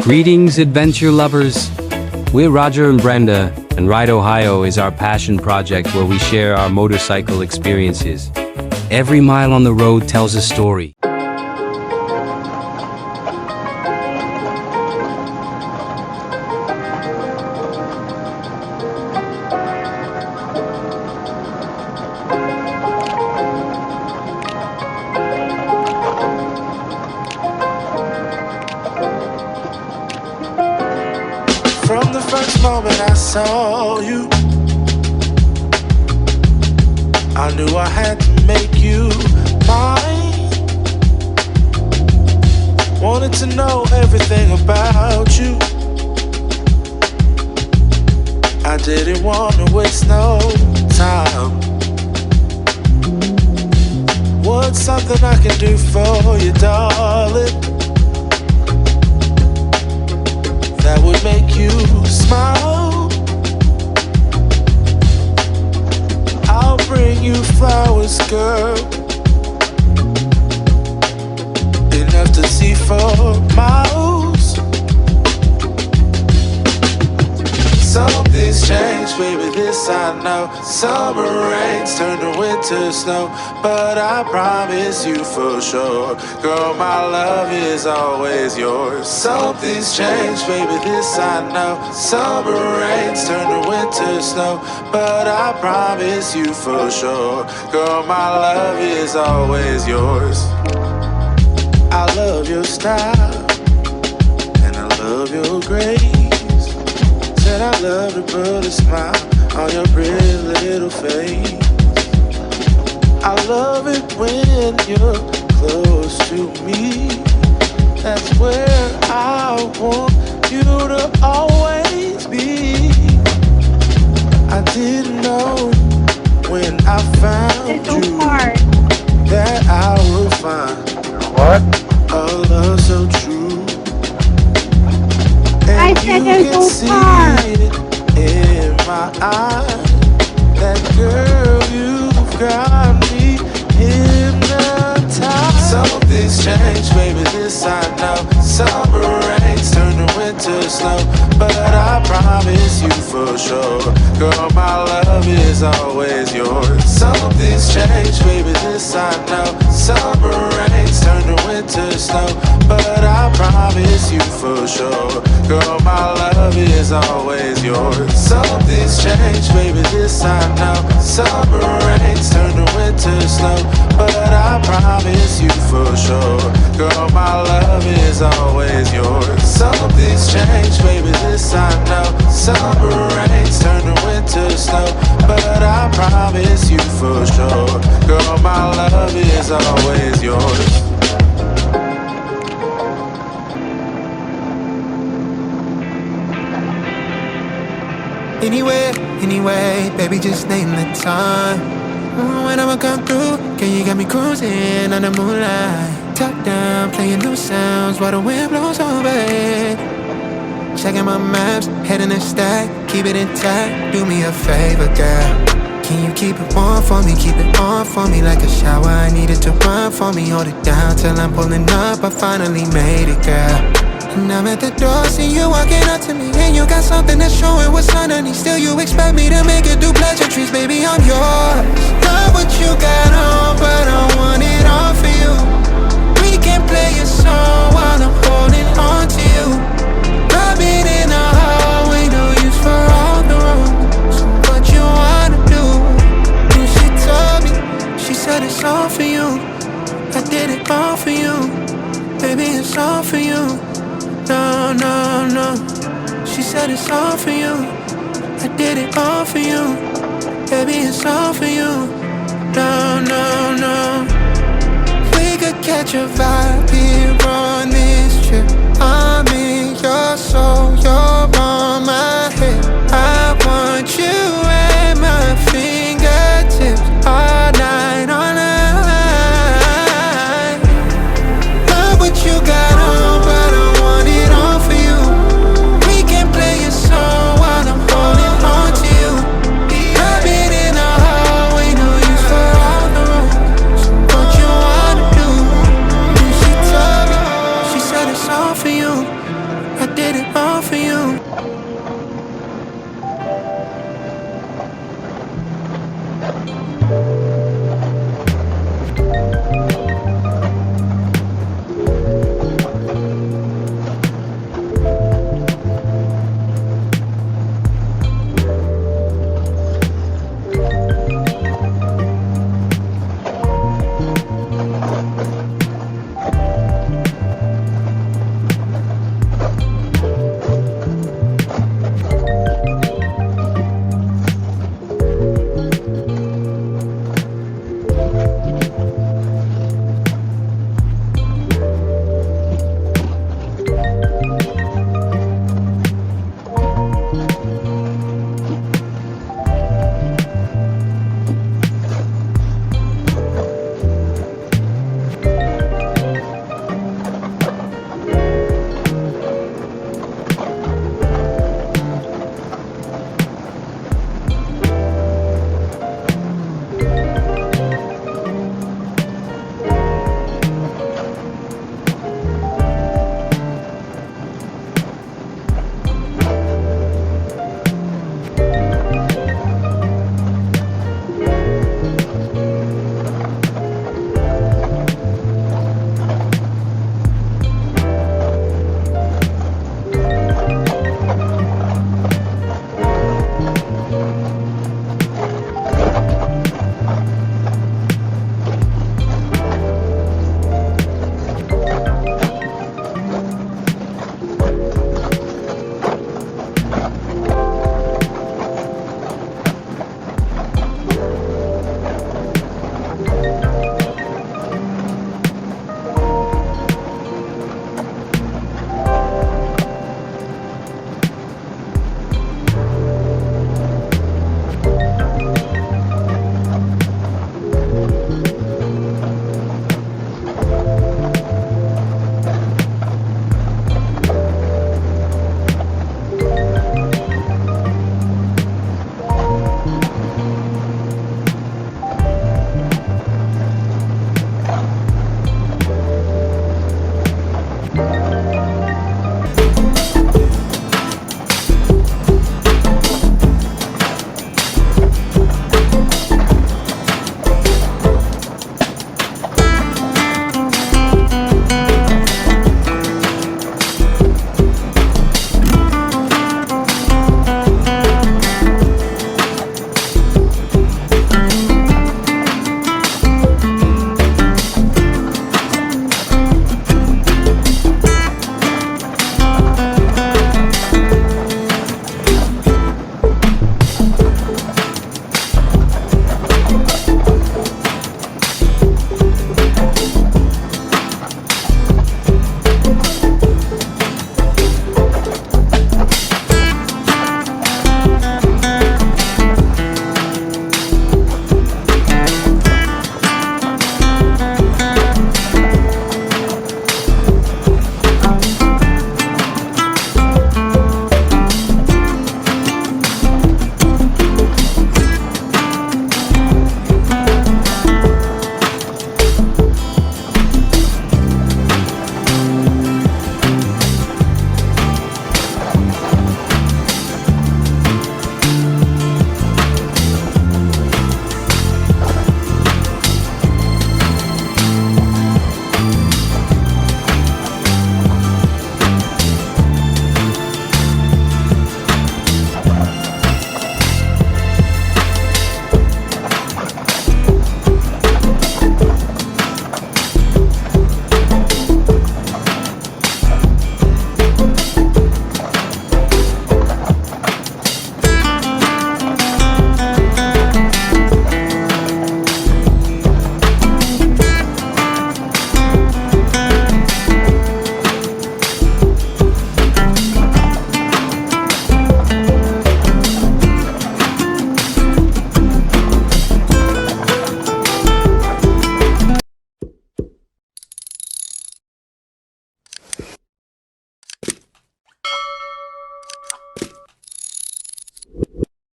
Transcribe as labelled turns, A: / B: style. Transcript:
A: Greetings, adventure lovers. We're Roger and Brenda, and Ride Ohio is our passion project where we share our motorcycle experiences. Every mile on the road tells a story.
B: From the first moment I saw you, I knew I had to make you mine. Wanted to know everything about you. I didn't want to waste no time. What's something I can do for you, darling, that would make you smile? I'll bring you flowers, girl, enough to see for miles. Something's changed, baby, this I know. Summer rains turn to winter snow, but I promise you for sure, girl, my love is always yours. Something's changed, baby, this I know. Summer rains turn to winter snow, but I promise you for sure, girl, my love is always yours. I love your style, and I love your grace. Said I love to put a smile on your pretty little face. I love it when you're close to me. That's where I want you to always be. I didn't know when I found you that I would find a love so true.
C: I said there's
B: See
C: no car.
B: it in my eyes, that girl, you've got me hypnotized. Something's changed, baby, this I know. Summer rains turn to winter snow, but I promise you for sure, girl, my love is always yours. Something's changed, baby, this I know. Summer rains turn to winter snow, but I promise you for sure, girl, my love is always yours. Something's changed, baby, this I know. Summer rains turn to winter snow, but I promise you for sure, girl, my love is always yours. Something's changed, baby, this I know. Summer rains turn to winter snow, but I promise you for sure, girl, my love is always yours.
D: Anyway, baby, just name the time. When I'ma come through, girl, you got me cruising on the moonlight. Top down, playing new sounds while the wind blows overhead. Checking my maps, heading the stack, keep it intact. Do me a favor, girl, can you keep it warm for me? Keep it on for me like a shower. I need it to run for me. Hold it down till I'm pulling up. I finally made it, girl. And I'm at the door, see you walking up to me, and you got something that's showing what's underneath. Still you expect me to make it do pleasantries, baby, I'm yours. Not what you got on, but I want it all for you. We can play a song while I'm holding on to you. Rubbing in the hallway, no use for all the roads. What you wanna do? And she told me, she said it's all for you. I did it all for you, baby, it's all for you. No, she said it's all for you. I did it all for you, baby, it's all for you. No, we could catch a vibe here on this trip.